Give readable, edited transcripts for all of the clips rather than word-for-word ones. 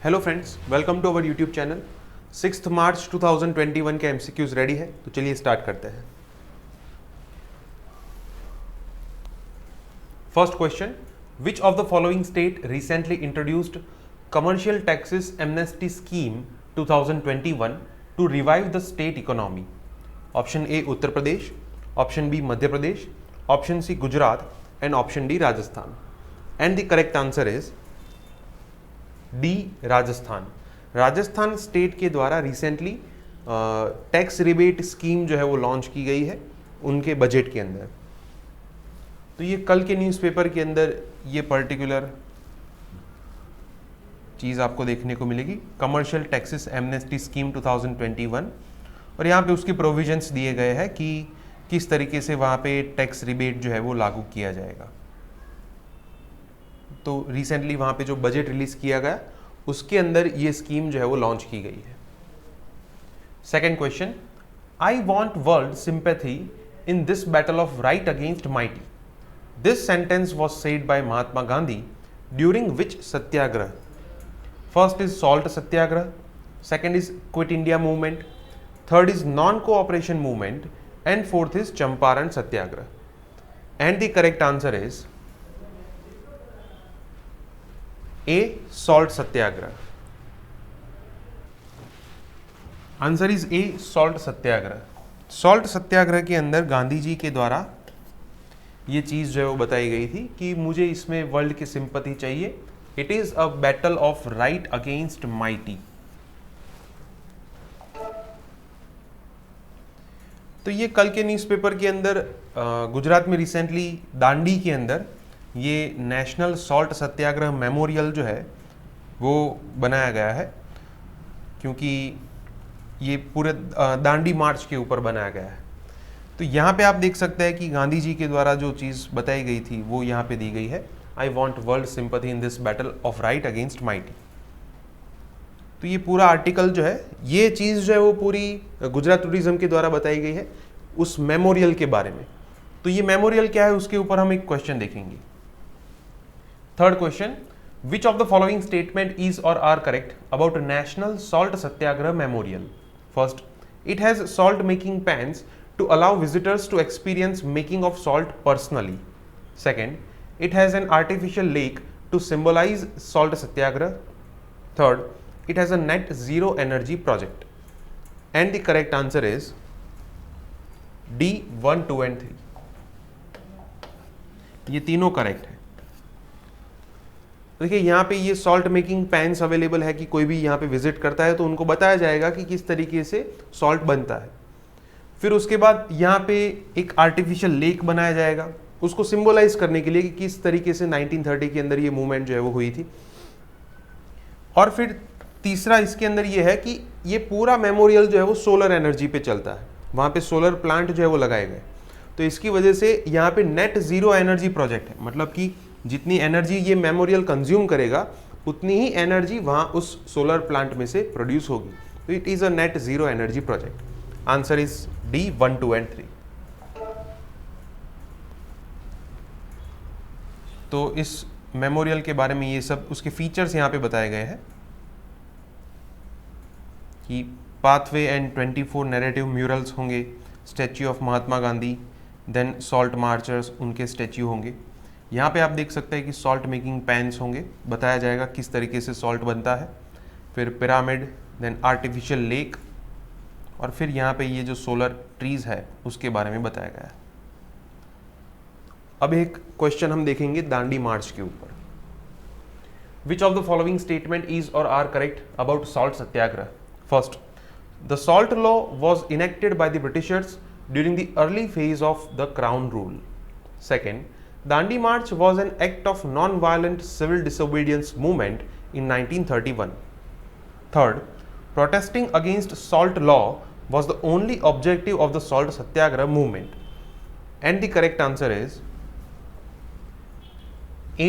Hello friends, welcome to our YouTube channel. 6 March 2021 के MCQs ready है, तो चलिए स्टार्ट करते हैं। First question, which of the following state recently introduced commercial taxes amnesty scheme 2021 to revive the state economy? Option A Uttar Pradesh, option B Madhya Pradesh, option C Gujarat and option D Rajasthan. And the correct answer is D Rajasthan. Rajasthan state के द्वारा recently tax rebate scheme जो है वो launch की गई है उनके budget के अंदर। तो ये कल के न्यूज़पेपर के अंदर ये पर्टिकुलर चीज़ आपको देखने को मिलेगी, कमर्शियल टैक्सेस एमनेस्टी स्कीम 2021, और यहाँ पे उसके प्रोविजंस दिए गए हैं कि किस तरीके से वहाँ पे टैक्स रिबेट जो है वो लागू किया जाएगा। तो रिसेंटली वहाँ पे जो बजट रिलीज किया गया उसके अंदर ये स्कीम जो है वो लॉन्च की गई है। Second question, I want world sympathy in this battle of right against mighty. This sentence was said by Mahatma Gandhi during which satyagraha? First is salt satyagraha, second is quit India movement, third is non cooperation movement and fourth is Champaran satyagraha. And the correct answer is A salt satyagraha. Answer is A salt satyagraha. Salt satyagraha के अंदर गांधी जी के द्वारा ये चीज जो है वो बताई गई थी कि मुझे इसमें वर्ल्ड की सिंपैथी चाहिए। It is a battle of right against mighty. तो ये कल के न्यूज़पेपर के अंदर गुजरात में रिसेंटली दांडी के अंदर ये नेशनल सॉल्ट सत्याग्रह मेमोरियल जो है वो बनाया गया है, क्योंकि ये पूरे दांडी मार्च के ऊपर बनाया गया है। तो यहाँ पे आप देख सकते हैं कि गांधी जी के द्वारा जो चीज़ बताई गई थी वो यहाँ पे दी गई है, आई want world sympathy in this battle of right against mighty. तो ये पूरा आर्टिकल जो है, ये चीज़ जो है वो पूरी गुजरात टूरिज्म के द्वारा बताई गई है उस मेमोरियल के बारे में। तो ये मेमोरियल क्या है उसके ऊपर हम एक क्वेश्चन देखेंगे। Third question, which of the following statement is or are correct about National Salt Satyagrah Memorial? First, it has salt making pans to allow visitors to experience making of salt personally. Second, it has an artificial lake to symbolize salt satyagrah. Third, it has a net zero energy project. And the correct answer is D 1, 2 and 3. ये तीनों correct है। देखिए यहाँ पे ये salt making pans available है कि कोई भी यहाँ पे विजिट करता है तो उनको बताया जाएगा कि किस तरीके से सॉल्ट बनता है। फिर उसके बाद यहाँ पे एक आर्टिफिशियल लेक बनाया जाएगा उसको सिंबलाइज करने के लिए कि किस तरीके से 1930 के अंदर ये मूवमेंट जो है वो हुई थी। और फिर तीसरा इसके अंदर ये है कि ये पूरा मेमोरियल जो है वो सोलर एनर्जी पे चलता है, वहाँ पे सोलर प्लांट जो है वो लगाए गए। तो इसकी वजह से यहाँ पे नेट जीरो एनर्जी प्रोजेक्ट है, मतलब कि जितनी एनर्जी ये मेमोरियल कंज्यूम करेगा उतनी ही एनर्जी वहाँ उस सोलर प्लांट में से प्रोड्यूस होगी। तो it is a net zero energy project. Answer is D 1, 2 and 3। तो इस मेमोरियल के बारे में ये सब उसके फीचर्स यहाँ पे बताए गए हैं कि पाथवे एंड 24 नैरेटिव म्यूरल्स होंगे, statue of Mahatma Gandhi, then salt marchers उनके स्टैच्यू होंगे। यहाँ पे आप देख सकते हैं कि सॉल्ट मेकिंग पैन्स होंगे, बताया जाएगा किस तरीके से सॉल्ट बनता है। फिर पिरामिड, देन आर्टिफिशियल लेक, और फिर यहाँ पे ये जो सोलर ट्रीज है उसके बारे में बताया गया है। अब एक क्वेश्चन हम देखेंगे दांडी मार्च के ऊपर। Which of the following statement is और are correct about salt satyagraha? First, the salt law was enacted by the Britishers during the early phase of the crown rule. Second, Dandi March was an act of non-violent civil disobedience movement in 1931. Third, protesting against salt law was the only objective of the salt satyagrah movement. And the correct answer is A,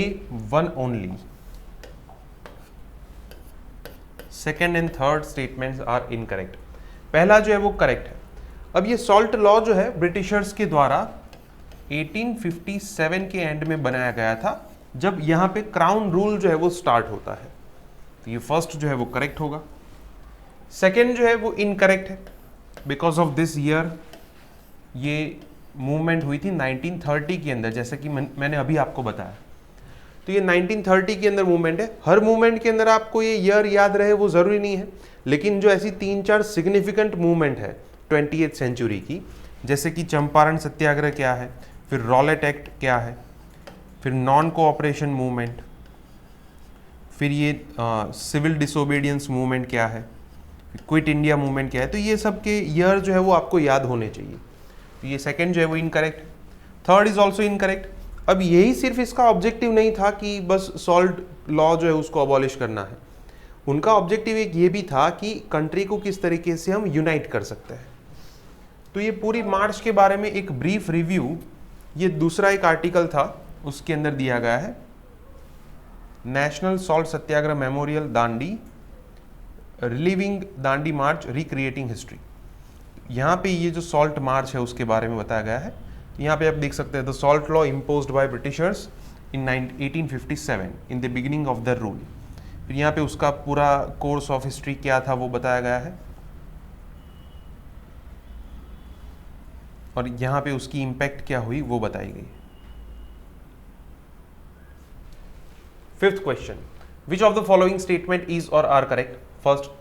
one only. Second and third statements are incorrect. पहला जो है वो correct है। अब ये salt law जो है Britishers के द्वारा 1857 के एंड में बनाया गया था, जब यहाँ पे क्राउन रूल जो है वो स्टार्ट होता है। तो ये फर्स्ट जो है वो करेक्ट होगा। सेकेंड जो है वो इनकरेक्ट है, बिकॉज ऑफ दिस ईयर ये मूवमेंट हुई थी 1930 के अंदर, जैसे कि मैंने अभी आपको बताया। तो ये 1930 के अंदर मूवमेंट है। हर मूवमेंट के अंदर आपको ये ईयर याद रहे वो ज़रूरी नहीं है, लेकिन जो ऐसी 3-4 सिग्निफिकेंट मूवमेंट है 20th सेंचुरी की, जैसे कि चंपारण सत्याग्रह क्या है, फिर रॉलेट एक्ट क्या है, फिर नॉन कोऑपरेशन मूवमेंट, फिर ये सिविल डिसोबीडियंस मूवमेंट क्या है, क्विट इंडिया मूवमेंट क्या है, तो ये सब के ईयर जो है वो आपको याद होने चाहिए। तो ये सेकेंड जो है वो इनकरेक्ट है। Third is also incorrect. अब यही सिर्फ इसका ऑब्जेक्टिव नहीं था कि बस सॉल्ट लॉ जो है उसको अबॉलिश करना है, उनका ऑब्जेक्टिव एक ये भी था कि कंट्री को किस तरीके से हम यूनाइट कर सकते हैं। तो ये पूरी मार्च के बारे में एक ब्रीफ रिव्यू, ये दूसरा एक आर्टिकल था उसके अंदर दिया गया है, नेशनल सॉल्ट सत्याग्रह मेमोरियल दांडी, रिलीविंग दांडी मार्च रिक्रिएटिंग हिस्ट्री। यहाँ पे ये जो सॉल्ट मार्च है उसके बारे में बताया गया है। यहाँ पे आप देख सकते हैं the salt law imposed by Britishers in 1857 in the beginning of the rule. फिर यहाँ पे उसका पूरा कोर्स ऑफ हिस्ट्री क्या था वो बताया गया है, और यहाँ पे उसकी इम्पैक्ट क्या हुई वो बताई गई। Fifth question, which of the following statement is और are correct? First,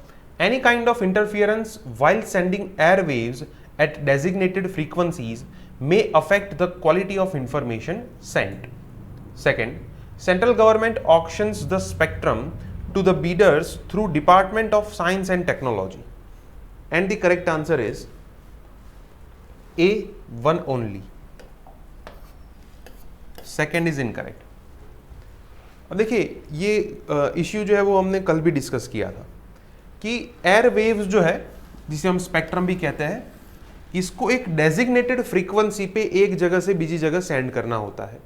any kind of interference while sending air waves at designated frequencies may affect the quality of information sent. Second, central government auctions the spectrum to the bidders through Department of Science and Technology. And the correct answer is A, one only. Second is incorrect. अब देखिए ये issue जो है वो हमने कल भी discuss किया था कि एयर वेव्स जो है, जिसे हम स्पेक्ट्रम भी कहते हैं, इसको एक डेजिग्नेटेड फ्रीक्वेंसी पे एक जगह से दूसरी जगह सेंड करना होता है।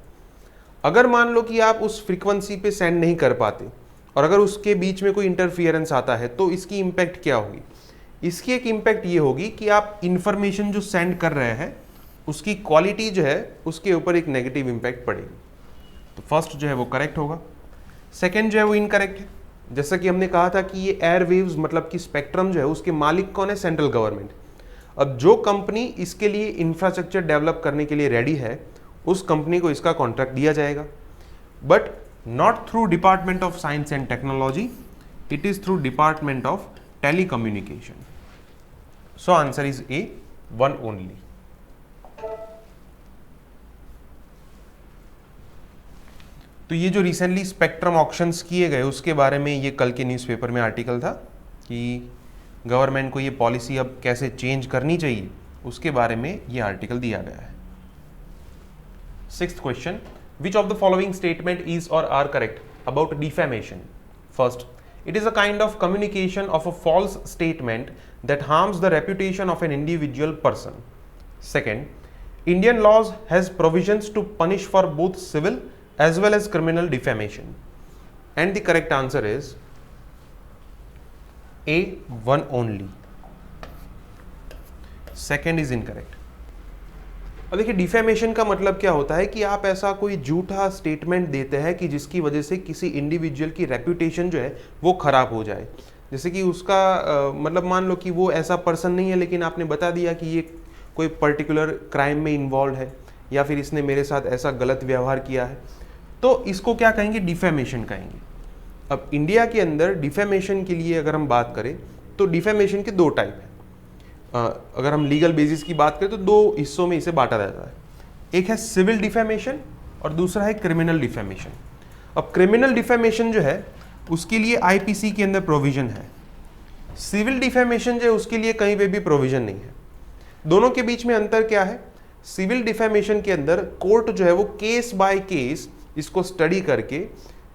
अगर मान लो कि आप उस फ्रीक्वेंसी पे सेंड नहीं कर पाते और अगर उसके बीच में कोई इंटरफियरेंस आता है तो इसकी इम्पैक्ट क्या होगी? इसकी एक इम्पैक्ट ये होगी कि आप इंफॉर्मेशन जो सेंड कर रहे हैं उसकी क्वालिटी जो है उसके ऊपर एक नेगेटिव इम्पैक्ट पड़ेगी। तो फर्स्ट जो है वो करेक्ट होगा, सेकेंड जो है वो इनकरेक्ट है। जैसा कि हमने कहा था कि ये एयर वेव्स मतलब कि स्पेक्ट्रम जो है उसके मालिक कौन है? Central government. अब जो कंपनी इसके लिए इंफ्रास्ट्रक्चर डेवलप करने के लिए रेडी है उस कंपनी को इसका कॉन्ट्रैक्ट दिया जाएगा, but not through department of science and technology, it is through department of telecommunication. So answer is A, one only. तो ये जो रिसेंटली स्पेक्ट्रम ऑक्शंस किए गए उसके बारे में ये कल के न्यूज़पेपर में आर्टिकल था कि गवर्नमेंट को ये पॉलिसी अब कैसे चेंज करनी चाहिए, उसके बारे में ये आर्टिकल दिया गया है। Sixth question, which of the following statement is और are correct about defamation? First, it is a kind of communication of a false statement that harms the reputation of an individual person. Second, Indian laws has provisions to punish for both civil as well as criminal defamation. And the correct answer is A, one only. Second is incorrect. अब देखिए defamation का मतलब क्या होता है कि आप ऐसा कोई झूठा स्टेटमेंट देते हैं कि जिसकी वजह से किसी इंडिविजुअल की रेप्यूटेशन जो है वो खराब हो जाए। जैसे कि उसका मतलब मान लो कि वो ऐसा पर्सन नहीं है लेकिन आपने बता दिया कि ये कोई पर्टिकुलर क्राइम में इन्वॉल्व है या फिर इसने मेरे साथ ऐसा गलत व्यवहार किया है, तो इसको क्या कहेंगे? डिफेमेशन कहेंगे। अब इंडिया के अंदर डिफेमेशन के लिए अगर हम बात करें तो डिफेमेशन के दो टाइप हैं। अगर हम लीगल बेसिस की बात करें तो दो हिस्सों में इसे बांटा जाता है, एक है सिविल डिफेमेशन और दूसरा है क्रिमिनल डिफेमेशन। अब क्रिमिनल डिफेमेशन जो है उसके लिए आईपीसी के अंदर प्रोविजन है, सिविल डिफेमेशन जो है उसके लिए कहीं पे भी प्रोविजन नहीं है। दोनों के बीच में अंतर क्या है? सिविल डिफेमेशन के अंदर कोर्ट जो है वो केस बाय केस इसको स्टडी करके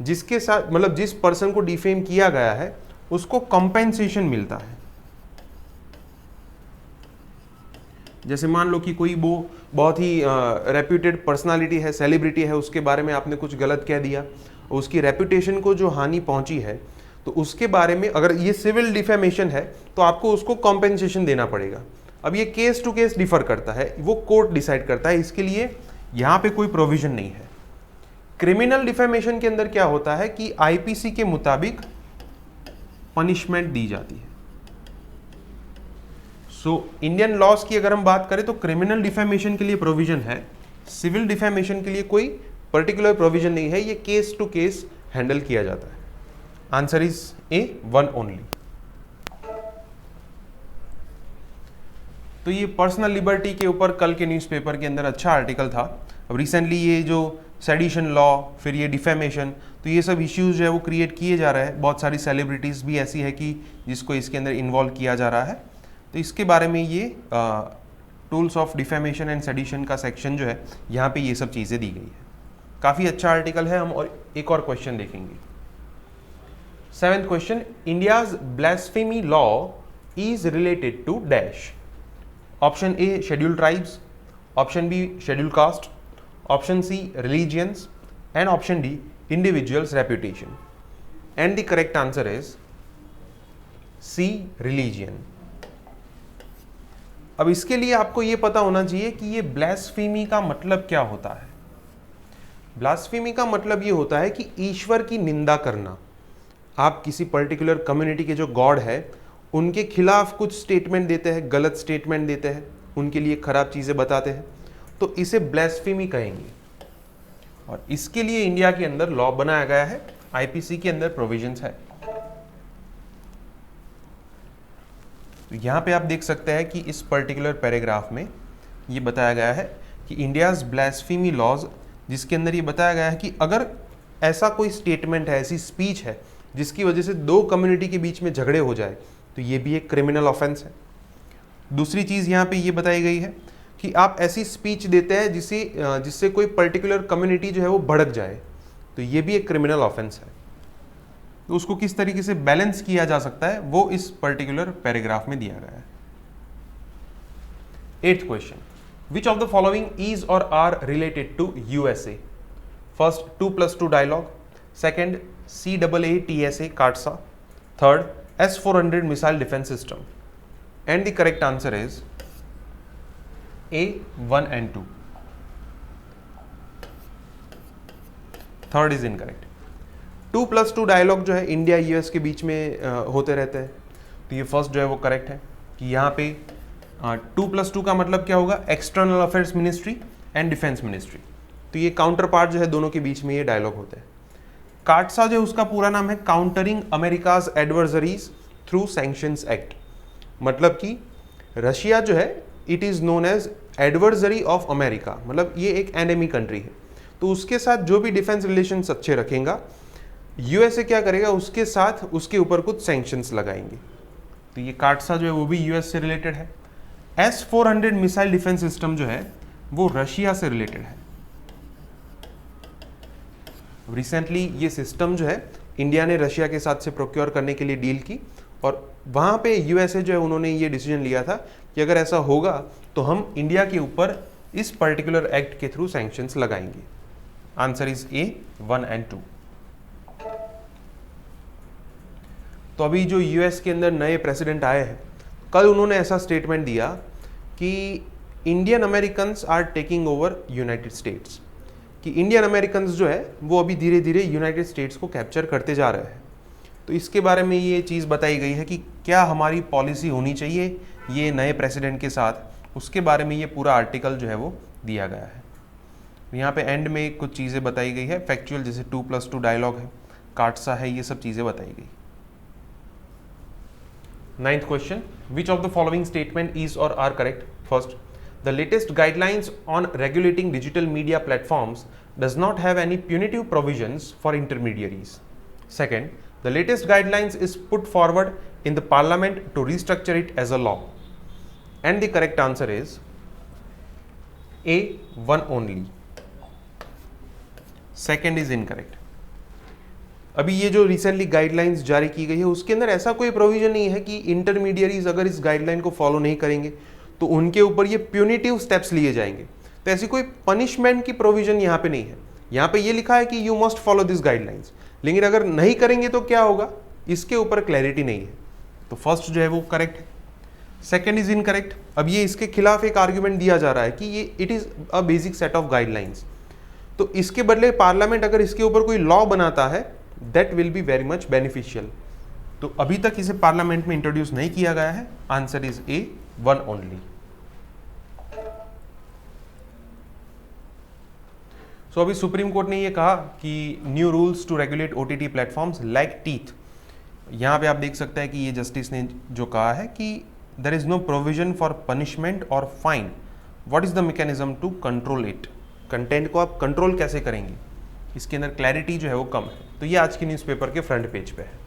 जिसके साथ मतलब जिस पर्सन को डिफेम किया गया है उसको कंपेंसेशन मिलता है। जैसे मान लो कि कोई वो बहुत ही रेप्यूटेड पर्सनालिटी है, सेलिब्रिटी है, उसके बारे में आपने कुछ गलत कह दिया, उसकी रेप्यूटेशन को जो हानि पहुंची है तो उसके बारे में अगर ये सिविल डिफेमेशन है तो आपको उसको कॉम्पेंसेशन देना पड़ेगा। अब ये केस टू केस डिफर करता है, वो कोर्ट डिसाइड करता है, इसके लिए यहाँ पे कोई प्रोविजन नहीं है। क्रिमिनल डिफेमेशन के अंदर क्या होता है कि आईपीसी के मुताबिक पनिशमेंट दी जाती है। सो इंडियन लॉज की अगर हम बात करें तो क्रिमिनल डिफेमेशन के लिए प्रोविजन है, सिविल डिफेमेशन के लिए कोई पर्टिकुलर प्रोविजन नहीं है, ये केस टू केस हैंडल किया जाता है। Answer is A, one only. तो ये पर्सनल लिबर्टी के ऊपर कल के न्यूज़पेपर के अंदर अच्छा आर्टिकल था। अब रिसेंटली ये जो सेडिशन लॉ, फिर ये डिफेमेशन, तो ये सब इश्यूज जो है वो क्रिएट किए जा रहे हैं। बहुत सारी सेलिब्रिटीज़ भी ऐसी है कि जिसको इसके अंदर इन्वॉल्व किया जा रहा है। तो इसके बारे में ये tools of defamation and sedition का सेक्शन जो है यहाँ पे ये सब चीज़ें दी गई है। काफ़ी अच्छा आर्टिकल है। हम और एक और क्वेश्चन देखेंगे। 7th question, India's blasphemy law is related to dash. Option A scheduled tribes, option B scheduled caste, option C religions and option D individuals reputation. And the correct answer is C, religion. अब इसके लिए आपको ये पता होना चाहिए कि ये ब्लास्फेमी का मतलब क्या होता है। ब्लास्फेमी का मतलब ये होता है कि ईश्वर की निंदा करना। आप किसी पर्टिकुलर कम्युनिटी के जो गॉड है उनके खिलाफ कुछ स्टेटमेंट देते हैं, गलत स्टेटमेंट देते हैं, उनके लिए खराब चीज़ें बताते हैं, तो इसे ब्लास्फेमी कहेंगे। और इसके लिए इंडिया के अंदर लॉ बनाया गया है, आईपीसी के अंदर प्रोविजंस है। तो यहाँ पे आप देख सकते हैं कि इस पर्टिकुलर पैराग्राफ में ये बताया गया है कि इंडियाज ब्लास्फेमी लॉज, जिसके अंदर ये बताया गया है कि अगर ऐसा कोई स्टेटमेंट है, ऐसी स्पीच है जिसकी वजह से दो कम्युनिटी के बीच में झगड़े हो जाए, तो ये भी एक क्रिमिनल ऑफेंस है। दूसरी चीज़ यहाँ पे ये बताई गई है कि आप ऐसी स्पीच देते हैं जिससे कोई पर्टिकुलर कम्युनिटी जो है वो भड़क जाए, तो ये भी एक क्रिमिनल ऑफेंस है। तो उसको किस तरीके से बैलेंस किया जा सकता है वो इस पर्टिकुलर पैराग्राफ में दिया गया है। 8th question, which of the following is और are related to USA. First 2+2 dialogue, second CAATSA CAATSA, third S-400 missile defense system. And the correct answer is A, 1 and 2. Third is incorrect. 2+2 dialogue जो है India US के बीच में होते रहते हैं, तो ये फर्स्ट जो है वो करेक्ट है कि यहाँ पे 2+2 का मतलब क्या होगा, external affairs ministry and defence ministry. तो ये काउंटर पार्ट जो है दोनों के बीच में ये डायलॉग होते हैं। काटसा जो उसका पूरा नाम है countering America's adversaries through sanctions act, मतलब कि रशिया जो है it is known as adversary of America, मतलब ये एक एनिमी कंट्री है। तो उसके साथ जो भी डिफेंस रिलेशंस अच्छे रखेगा, यूएसए क्या करेगा, उसके साथ उसके ऊपर कुछ सैंक्शंस लगाएंगे। तो ये काटसा जो है वो भी यूएस से रिलेटेड है। S-400 मिसाइल डिफेंस सिस्टम जो है वो रशिया से रिलेटेड है। रिसेंटली ये सिस्टम जो है इंडिया ने रशिया के साथ से प्रोक्योर करने के लिए डील की, और वहाँ पे यूएसए जो है उन्होंने ये डिसीजन लिया था कि अगर ऐसा होगा तो हम इंडिया के ऊपर इस पर्टिकुलर एक्ट के थ्रू सैंक्शंस लगाएंगे। Answer is A, 1 and 2। तो अभी जो यूएस के अंदर नए प्रेसिडेंट आए हैं, कल उन्होंने ऐसा स्टेटमेंट दिया कि Indian Americans are taking over United States, कि इंडियन अमेरिकन्स जो है वो अभी धीरे धीरे यूनाइटेड स्टेट्स को कैप्चर करते जा रहे हैं। तो इसके बारे में ये चीज़ बताई गई है कि क्या हमारी पॉलिसी होनी चाहिए ये नए प्रेसिडेंट के साथ, उसके बारे में ये पूरा आर्टिकल जो है वो दिया गया है। यहाँ पे एंड में कुछ चीज़ें बताई गई है फैक्चुअल, जैसे 2+2 डायलॉग है, काटसा है, ये सब चीज़ें बताई गई। 9th question, which of the following statement is और are correct. First, the latest guidelines on regulating digital media platforms does not have any punitive provisions for intermediaries. Second, the latest guidelines is put forward in the parliament to restructure it as a law. And the correct answer is A, 1 only. Second is incorrect. अभी ये जो recently guidelines जारी की गई है उसके अंदर ऐसा कोई प्रोविजन नहीं है कि इंटरमीडियरीज अगर इस गाइडलाइन को फॉलो नहीं करेंगे तो उनके ऊपर ये प्यूनिटिव स्टेप्स लिए जाएंगे। तो ऐसी कोई पनिशमेंट की प्रोविजन यहाँ पे नहीं है। यहाँ पे ये लिखा है कि you must follow this guidelines, लेकिन अगर नहीं करेंगे तो क्या होगा, इसके ऊपर क्लैरिटी नहीं है। तो फर्स्ट जो है वो करेक्ट है, सेकेंड इज इनकरेक्ट। अब ये इसके खिलाफ एक आर्ग्यूमेंट दिया जा रहा है कि ये it is a basic set of guidelines, तो इसके बदले पार्लियामेंट अगर इसके ऊपर कोई लॉ बनाता है that will be very much beneficial. तो अभी तक इसे पार्लियामेंट में इंट्रोड्यूस नहीं किया गया है। Answer is A, 1 only. So अभी सुप्रीम कोर्ट ने ये कहा कि new rules to regulate OTT platforms like teeth. यहाँ पे आप देख सकते हैं कि ये जस्टिस ने जो कहा है कि there is no provision for punishment और fine, what is the mechanism to control it. Content को आप कंट्रोल कैसे करेंगे, इसके अंदर क्लैरिटी जो है वो कम है। तो ये आज की न्यूज़पेपर के फ्रंट पेज पे है।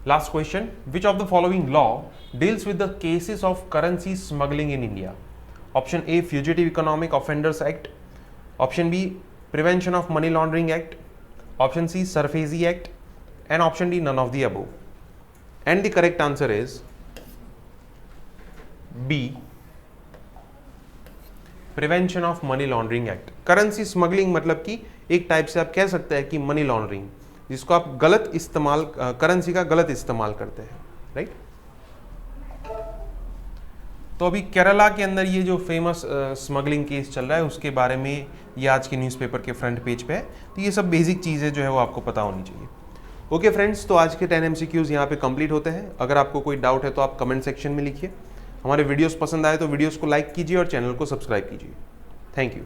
Last question, which of the following law deals with the cases of currency smuggling in India. Option A fugitive economic offenders act, option B prevention of money laundering act, option C SARFAESI act, and option D none of the above. And the correct answer is B, prevention of money laundering act. Currency smuggling मतलब कि एक type से आप कह सकते हैं कि money laundering, जिसको आप गलत इस्तेमाल, करेंसी का गलत इस्तेमाल करते हैं, राइट। तो अभी केरला के अंदर ये जो फेमस स्मगलिंग केस चल रहा है उसके बारे में ये आज के न्यूज़पेपर के फ्रंट पेज पे है। तो ये सब बेसिक चीज़ें जो है वो आपको पता होनी चाहिए। ओके फ्रेंड्स, तो आज के 10 MCQs यहाँ पे कंप्लीट होते हैं। अगर आपको कोई डाउट है तो आप कमेंट सेक्शन में लिखिए। हमारे वीडियोस पसंद आए तो वीडियोस को लाइक कीजिए और चैनल को सब्सक्राइब कीजिए। Thank you.